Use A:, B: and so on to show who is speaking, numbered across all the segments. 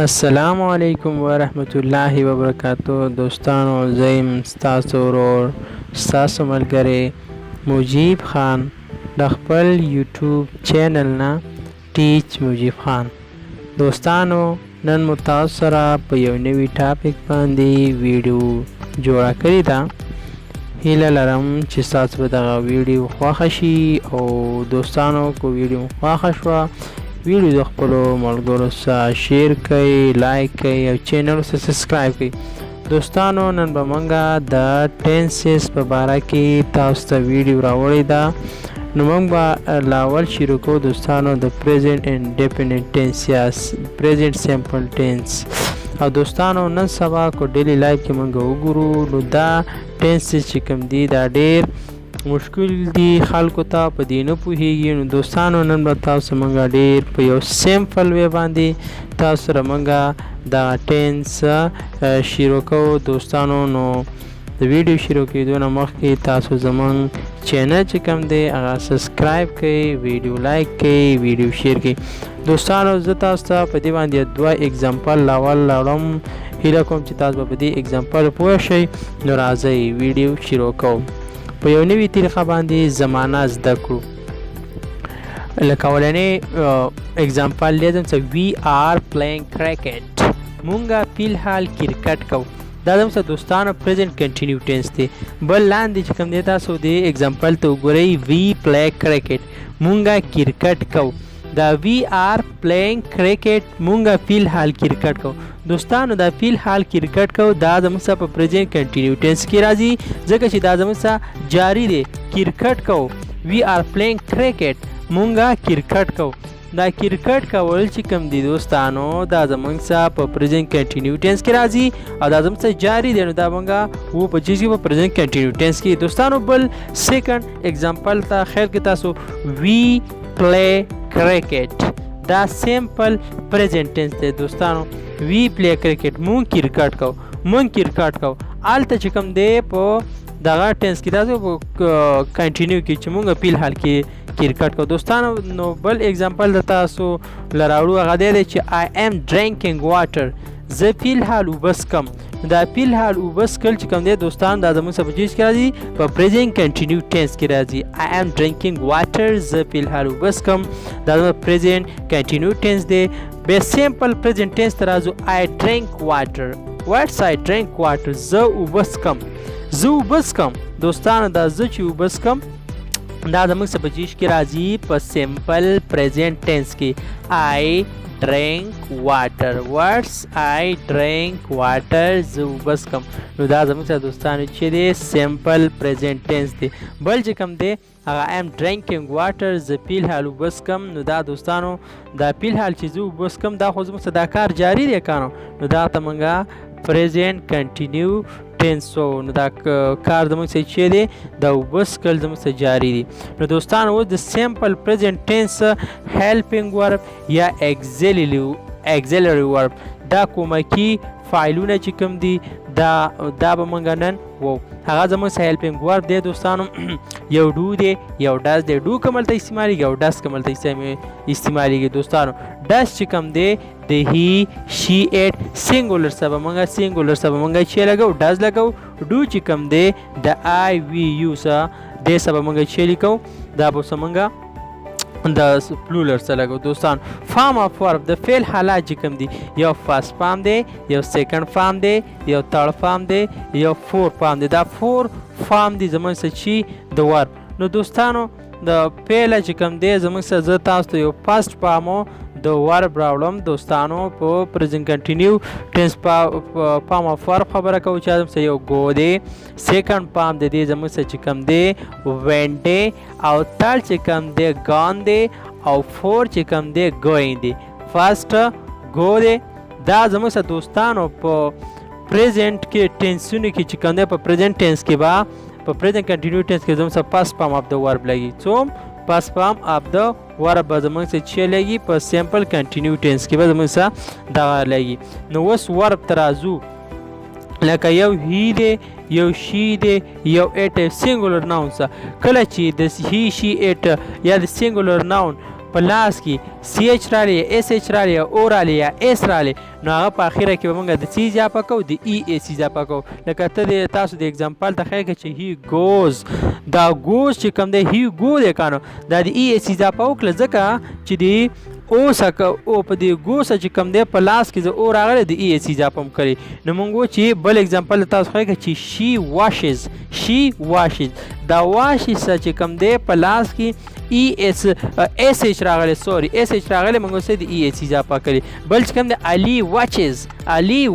A: السلام علیکم ورحمت الله وبرکاتو. دوستانو زیم ستاسو ورور ستاسو ملګری مجیب خان د خپل یوټیوب چینل نه ټیچ مجیب خان. دوستانو نن مو تاسو سره په یو نوي ټاپک باندې ویډیو جوړه کړې ده. هیله لرم چې تاسو به دغه ویډیو خوښه شي او دوستانو کو ویډیو خوښه شوه ویډیو د خپلو ملګرو سره شیر کړئ، لایک کړئ او چینل سره سبسکرایب کړئ. دوستانو نن به موږ د ټینسز په باره کې تاسو ته ویډیو راوړې ده. نو موږ به لاول شروع کوو دوستانو د پریزنټ انډیپینډنټ ټینس یا پریزنټ سیمپل ټینس. او دوستانو نن سبا کو ډیلی لایف کې موږ وګورو. نو دا ټینسز چې کوم دي دا ډیر مشکل دي خلکو ته په دې نه پوهیږي. نو دوستانو نن به تاسو موږ ډیر په یو سیمپل وی باندې تاسو سره موږ دا ټینس شروع کوو. دوستانو نو د ویډیو شروع کېدو نه مخکې تاسو زموږ چینل چې کوم دی هغه سبسکرایب کړئ، ویډیو لایک کړئ، ویډیو شیر کړئ. دوستانو زه تاسو ته په دې باندې دوه اگزامپل لاول راوړم. هیله کوم چې تاسو په دې اگزامپل پوه شئ. نو راځئ ویډیو شروع کوو. په یو نوي طریقه باندې زمانه زده کړو. لکه اولنی اگزامپل لیدم چې وی آر پلیینګ کرکټ، مونږه فی الحال کرکټ کوو. دا زموږ دوستانو پریزنټ کنټینیو ټینس دی. بل لاندې چې کوم دی تاسو د اگزامپل ته وګورئ وی پلی کرکټ، مونږه کرکټ کوو. دا وی آر پلیینګ کرکټ مونږه فی الحال کرکټ کوو. دوستانو دا فی الحال کرکټ کوو دا زموږ سره په پریزنټ کنټینیو ټینس کې راځي ځکه چې دا زموږ سره جاری دی. کرکټ کوو، وی آر پلیینګ کرکټ، مونږه کرکټ کوو. دا کرکټ کول چې کوم دی دوستانو دا زموږ سره په پریزنټ کنټینیو ټینس کې راځي او دا زموږ سره جاری دی. نو دا مونږه و په چیز کې په پریزنټ کنټینیو ټینس کې. دوستانو بل سیکنډ اگزامپل ته خیر کې تاسو وی پلی کرکټ، دا سیمپل پریزنټ ټینس دی. دوستانو وی پلی کرکټ، مونږ کرکټ کوو، مونږ کرکټ کوو. الته چې کوم دی په دغه ټینس کې تاسو په کنټینیو کې چې مونږ فی الحال کې کرکټ کوو. دوستانو نو بل اگزامپل د تاسو لراوړو هغه دی چې آی ایم ډرینکینګ واټر، زه فی الحال اوبه څښم. دا فی الحال اوبه څښل چې کوم دی دوستانو دا زموږ سره په چیز کې راځي په پریزنټ کنټینیو ټینس کې راځي. آی ایم ډرینکینګ واټر، زه فی الحال اوبه څښم، دا زموږ پریزنټ کنټینیو ټینس دی. بیا سیمپل پریزنټ ټینس ته راځو. آی ډرینک واټر، واټس آی ډرینک واټر، زه اوبه څښم، زه اوبه څښم. دوستانو دا زه چې اوبه څښم دا زموږ سره په چیز کې راځي په سیمپل پریزنټ ټینس کې. آی ډرینک واټر، واټس آی ډرینک واټر، زه اوبه څښم. نو دا زموږ سره دوستانو چې دی سیمپل پریزنټ ټینس دی. بل چې کوم دی هغه آی ایم ډرینکینګ واټر، زه فی الحال اوبه څښم. نو دا دوستانو دا فی الحال چې زه اوبه څښم دا خو زموږ سره دا کار جاری دی کانو. نو دا ته موږ پریزنټ کنټینیو ټینس وو. نو دا کار زموږ سره چې دی دا اوبه څښل زموږ سره جاری دی. نو دوستانو اوس د سیمپل پریزنټ ټینس هیلپینګ ورب یا اگزیلري ورب دا کومکی فایلونه چې کوم دي دا به موږ نن وو. هغه زموږ سره هیلپینګ ورب دی دوستانو. یو ډو دی، یو ډاس دی. ډو کوم ته استعمالیږي او ډاس کوم ته استعمالیږي. دوستانو ډاس چې کوم دی د هی شی ایټ سینګولر سره موږ سینګولر سره موږ چې لګو ډاس لګو. ډو چې کوم دی د آی وی یو سره د سره موږ چې لیکو دا به موږ د پلولر سره لګو. دوستان فارم اف ورب د فعل حالات چې کوم دي یو فرست فارم دی، یو سیکنډ فارم دی، یو تھرډ فارم دی، یو فور فارم دی. دا فور فارم دی زموږ سره چې د ورب. نو دوستانو د فعل چې کوم دی زموږ سره زه تاسو ته یو فرست فارم د ورب راوړم. دوستانو په پریزنټ کنټینیو ټینس فارم اف ورب خبره کوو چې زموږ سره یو گو دی، سیکنډ فارم د دې زموږ سره چې کوم دی وینټ دی، او تھرډ چې کوم دی گان دی، او فور چې کوم دی گوینګ دی. فرست گو دی دا زموږ سره دوستانو په پریزنټ کې ټینسونو کې چې کوم دی په پریزنټ ټینس کې به په پریزنټ کنټینیو ټینس کې زموږ سره فرست فارم اف د ورب لګي. څوم فرست فارم اف د ورب به زموږ سره چې لګي په سیمپل کنټینیو ټینس کې به زموږ سره دغه لګي. نو اوس ورب ته راځو. لکه یو هی دی، یو شی دی، یو ایټ سینګولر ناون سره. کله چې د هی شی ایټ یا د سینګولر ناون په په لاس کې سی ایچ رالی اس ایچ رالی او رالی یا اس رالی نو هغه په اخره کې به موږ د سی اضافه کوو د ای اس اضافه کوو. لکه ته تاسو د اگزامپل ته ښایي چې هی ګوز دا ګوز چې کوم دی هی ګو دی کانو دا د ای اس اضافه وکړه ځکه چې د او سکه او په دې ګوسه چې کوم دی په لاس کې زه او راغلی د ای اس اضافه هم کړی. نو موږ وایو چې بل اگزامپل تاسو ښایي چې شي واشز دا واشز چې کوم دی په لاس کې اس ایچ راغلی اس ایچ راغلی موږ اوس د ای اس اضافه کړی. بل چې کوم دی علي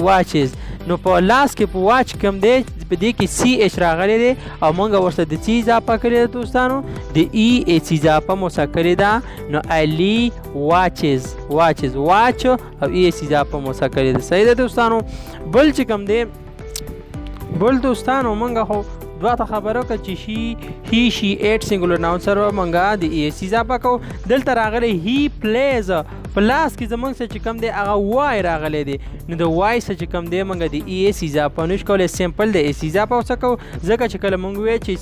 A: واچز نو په لاس کې په واچ کوم دی په دې کې سی ایچ راغلی دی او موږ ورسره د سی اضافه کړې ده دوستانو د ای ایچ اضافه مو سره کړې ده نو علي واچز واچ او ای ایچ اضافه مو سره کړې ده. صحیح ده دوستانو. بل چې کوم دی بل دوستانو موږ خو دوه ته خبره وکړه چې هی شي ایټ سنګولر ناون سره موږ د ای ایچ اضافه کوو. دلته راغلی هی پلیز په لاس کې زموږ څه چې کوم دی هغه وای راغلی دی نو د وای څه چې کوم دی موږ د ای ایس اضافه نشو کولی سمپل د ایس اضافه ورڅه کوو ځکه چې کله موږ وایو چې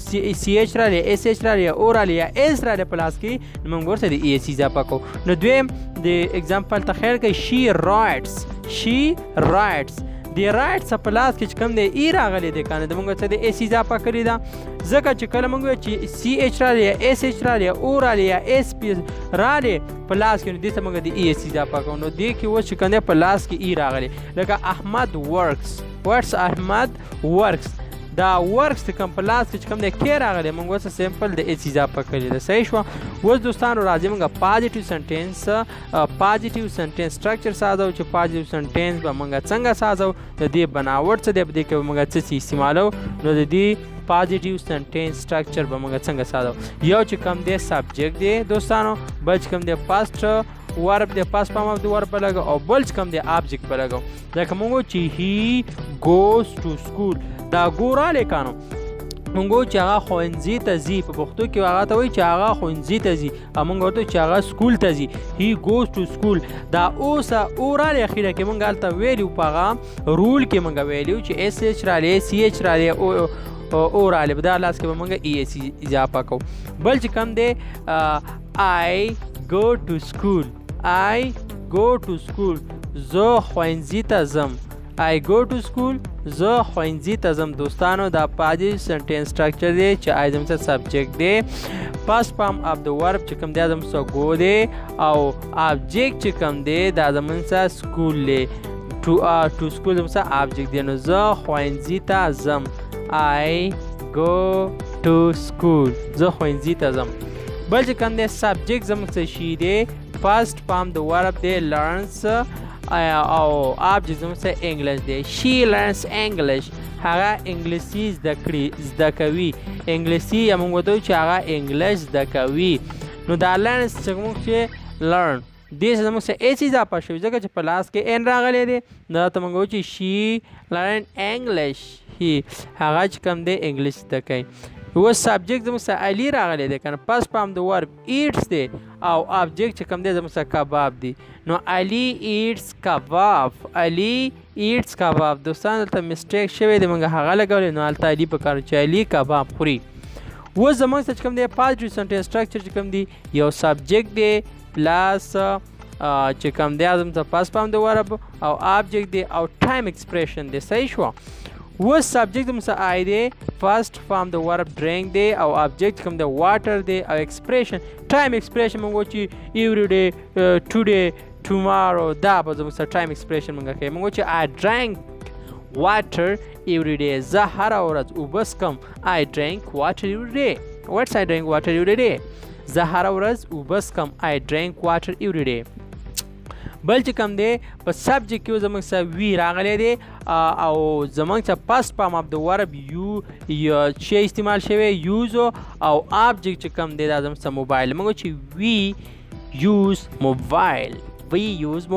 A: سی ایچ رالی اس ایچ رالی او رالی یا اس رالی په لاس کې نو موږ ورته د ای ایس اضافه کوو. نو دویم د اگزامپل ته خیر کوي شي رایټس د رایټس په لاس کې چې کوم دی ای راغلی دی کنه د موږ څه د ایس اضافه کړې ده ځکه چې کله موږ وایو چې سی ایچ رالی یا اس ایچ رالی یا او رالی یا اس پی رالی په لاس کې نو دې ته موږ د ای ایس اضافه کوو. نو دې کې اوس چې کوم دی په لاس کې ای راغلی لکه احمد ورکس دا ورکس چې کوم په لاس کې چې کوم دی کې راغلی موږ اوس سمپل د ایس اضافه کړی ده. صحیح شوه. اوس دوستانو راځي موږ پازیټیو سنټینس سټرکچر سازو چې پازیټیو سنټینس به موږ څنګه سازو د دې بناوټ څه دی په دې کې به موږ څه استعمالو نو د دې پازیټیو سنټینس سټرکچر به موږ څنګه سازو. یو چې کوم دی سبجیکټ دی دوستانو بل چې کوم دی پاست ورب دی پاست فارم اف د ورب به لګو او بل چې کوم دی آبجیکټ به لګو. لکه موږ چې هی ګوز ټو سکول دا ګورالی کانو موږ چې هغه ښوونځي ته ځي په پښتو کې هغه ته وایي چې هغه ښوونځي ته ځي او موږ ورته چې هغه سکول ته ځي هی ګوز ټو سکول دا اوسه او رالی اخیره کې موږ هلته ویلي په هغه رول کې موږ ویلي چې اس ایچ رالی سی ایچ رالی او رالی په دا لاس کې به موږ ای ایس اضافه کوو. بل چې کوم دی آی ګو ټو سکول زه ښوونځي ته ځم زه ښوونځي ته ځم دوستانو دا پازیټیو سنټینس سټرکچر دی چې آی زموږ څه سبجیکټ دی پاست فارم اف د ورب چې کوم دی زموږ څه ګو دی او آبجیکټ چې کوم دی دا زموږ څه سکول دی ټو سکول زموږ څه آبجیکټ دی نو زه ښوونځي ته ځم آی ګو ټو سکول زه ښوونځي ته ځم. بل چې کوم دی سبجیکټ زموږ څه شي دی پاست فارم د ورب دی لرنس او آبجیکټ زموږ څه انګلیش دی شي لرنس انګلیش هغه انګلیسي زده کوي انګلیسي یا موږ ورته وایو چې هغه انګلیش زده کوي. نو دا لرنس چې موږ چې لرن دې څه زموږ څه ایچ اضافه شوي ځکه چې په لاس کې ان راغلی دی دا ته موږ وایو چې شي لرن انګلیش هغه چې کوم دی انګلیش زده کوي. اوس سبجیکټ زموږ څه علي راغلی دی که نه پاست فارم د ورب ایټس دی او آبجیکټ چې کوم دی زموږ څه کباب دی نو علي ایټس کباب دوستان دلته مسټیک شوی دی موږ هغه لګولی نو هلته علي پکار چې علي کباب خوري. اوس زموږ څه چې کوم دی پازیټیو سنټینس سټرکچر چې کوم دی یو سبجیکټ دی پلس چې کوم دی زموږ څه پاست فارم د ورب او آبجیکټ دی او ټایم ایکسپریشن دی. صحیح شوه. اوس سبجیکټ زموږ څه آی دی فرست فارم د ورب ډرینک دی او آبجیکټ کوم دی واټر دی او ایکسپریشن ټایم ایکسپریشن موږ وایو چې ایوری ډے ټوډے ټومارو دا به زموږ څه ټایم ایکسپریشن موږ کوي موږ وایو چې آی ډرینک واټر ایوری ډے زه هره ورځ اوبه څښم آی ډرینک واټر ایوری ډے واټس آی ډرینک واټر ایوری ډے زه هره ورځ اوبه څښم آی ډرینک واټر ایوری ډے. بل چې کوم دی په سبجیکټ کې زموږ څه وی راغلی دی او زموږ څه پاست فارم اف د ورب چې استعمال شوی یوز او آبجیکټ چې کوم دی دا زموږ څه موبایل موږ چې وی یوز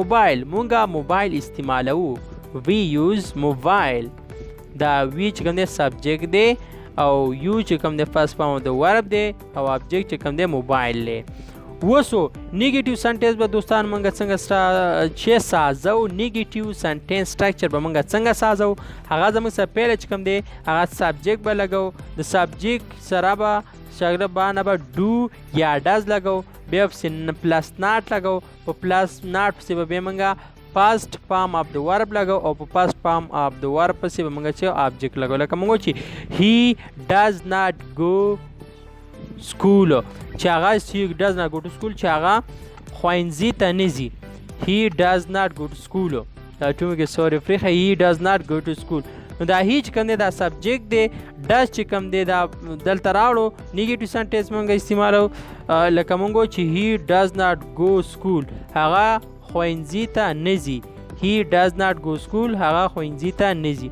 A: موبایل موږ موبایل استعمالوو وی یوز موبایل دا وی چې کوم دی سبجیکټ دی او یو چې کوم دی پاست فارم اف د ورب دی او آبجیکټ چې کوم دی موبایل دی. وسو نیگیټیو سنټینس به دوستان موږ څنګه چې سازو نیگیټیو سنټینس سټرکچر به موږ څنګه سازو هغه زموږ څه پیله چې کوم دی هغه سبجیکټ به لګو د سبجیکټ سره به شاګرد باندې به ډو یا ډز لګو بیا پسې پلس ناټ لګو په پلس ناټ پسې به بیا موږ past form of the verb لګو او په past form of the verb پسې به موږ چې object لګو لکه موږ چې he does not go school چې هغه he does not go to school چې هغه ښوونځي ته نه ځي he does not go to school دا ټومې کې سوري پرېښه he does not go to school نو دا he چې کوم دی دا سبجیکټ دی does چې کوم دی دا دلته راوړو نیګیټیو سنټنس موږ استعمالو لکه موږ چې he does not go school هغه ښوونځي ته نه ځي he does not go school هغه ښوونځي ته نه ځي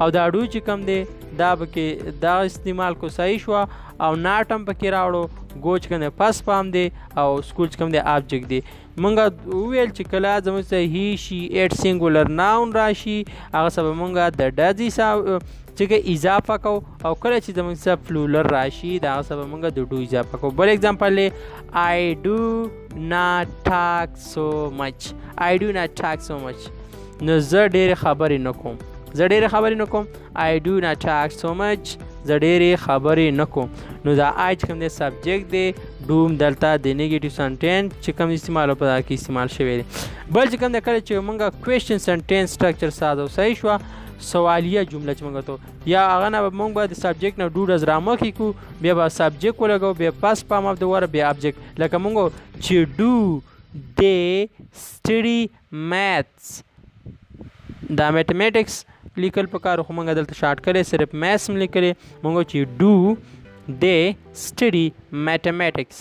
A: او دا ډو چې کوم دی دا پکې دا استعمال کو صحیح شوه او ناټ هم پکې راوړو گو چې کوم دی پس پام دی او سکول چې کوم دی آبجیکټ دی موږ وویل چې کله زموږ څخه هی شي ایټ سینګولر ناون راشي هغه څه به موږ د ډز چې اضافه کو او کله چې زموږ څخه پلورل راشي د هغه څه به موږ د ډو اضافه کو بل اگزامپل دی I do not talk so much I do not talk so much نو زه ډېرې خبرې نه کوم زه ډېرې خبرې نه کوم I do not talk so much زه ډېرې خبرې نه کوم نو دا آی چې کوم دی سبجیکټ دی ډوم دلته د نیګیټیو سنټنس چې کوم استعمال په دا کې استعمال شوی دی بل چې کوم دی کله چې موږ کوېشن سنټنس سټرکچر ساده او صحیح شوه سوالیه جمله چې موږ ته یا هغه نه به موږ به د سبجیکټ نه ډو ډز رامخکې کړو بیا به سبجیکټ ولګو بیا پس فارم اف د ورب بیا ابجیکټ لکه موږ چې ډو دې سټډي میثس دا میتھمیټکس لیکل پکار خو موږ دلته شارټ کړی صرف میثس هم لیکلی موږ چې ډو دې سټډي میتھمیټکس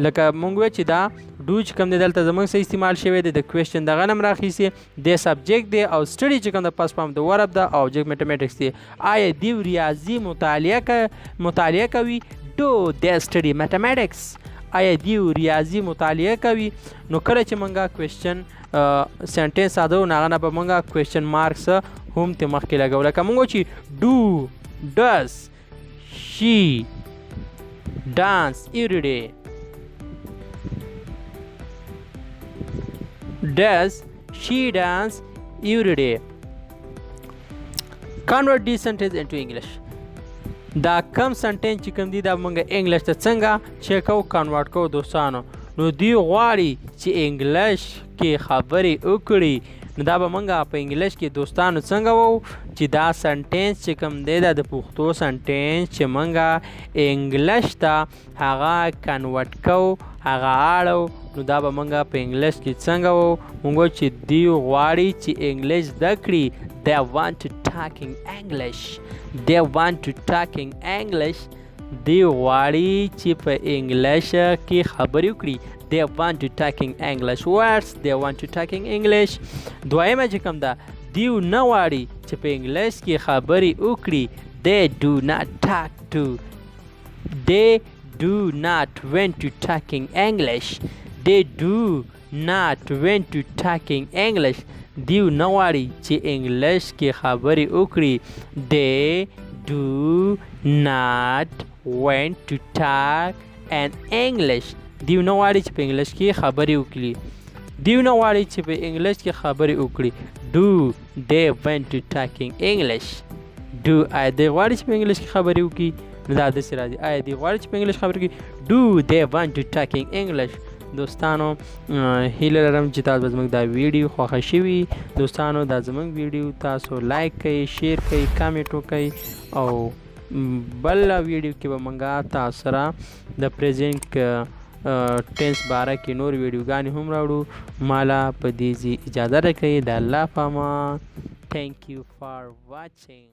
A: لکه موږ وایو چې دا ډو چې کوم دی دلته زموږ څه استعمال شوی دی د کوېشن دغه نه هم راخیستې دی سبجیکټ دی او سټډي چې کوم د پس فارم د ورب ده او اوبجیکټ میتھمیټکس دی آیا دوی ریاضي مطالعه کوي ډو دې سټډي میتھمیټکس آیا دوی ریاضي مطالعه کوي نو کله چې موږ کوېشن سنټنس ساده و نو هغه نه به موږ کوېشن مارکس هم ترې مخکې لګو لکه موږ چې ډو ډز شي ډانس ایوری ډے does she dance every day convert this sentence into English دا کم سنټنس چې کوم دی دا موږ انګلیش ته څنګه چې کو کنورټ کوو دوستانو نو دوی غواړي چې انګلیش کې خبرې وکړي نو دا به موږ په انګلیش کې دوستانو څنګه وو چې دا سنټنس چې کوم دی دا د پښتو سنټنس چې موږ انګلیش ته هغه کنورټ کوو هغه اړو نو دا به موږ په انګلیش کې څنګه وو موږ چې دوی غواړي چې انګلیش زده کړي they want to talk in English they want to talk in English دوی غواړي چې په انګلیش کې خبرې وکړي they want to talk in English words they want to talk in English دویمه چې کوم ده دوی نه غواړي چې په انګلیش کې خبرې وکړي they do not talk to they do not want to talk in English they do not want to talk in English دوی نه غواړي چې انګلیش کې خبرې وکړي they do not want to talk in English دوی نه غواړي چې په انګلیش کې خبرې وکړي دوی نه غواړي چې په انګلیش کې خبرې وکړي do they want to talk in English do آیا دوی غواړي چې په انګلیش کې خبرې وکړي نو دا داسې راځي آیا دوی غواړي چې په انګلیش خبرې وکړي do they want to talk in English دوستانو هیله لرم چې تاسو به زموږ دا ویډیو خوښه شوي دوستانو دا زموږ ویډیو تاسو لایک کوئ شیر کوئ کامنټ وکئ او بل ویډیو کې به موږ تاسو سره د پریزنټ ټینس باره کې نور ویډیوګانې هم راوړو مالا په دې اجازه راکوئ د الله په امان thank you for watching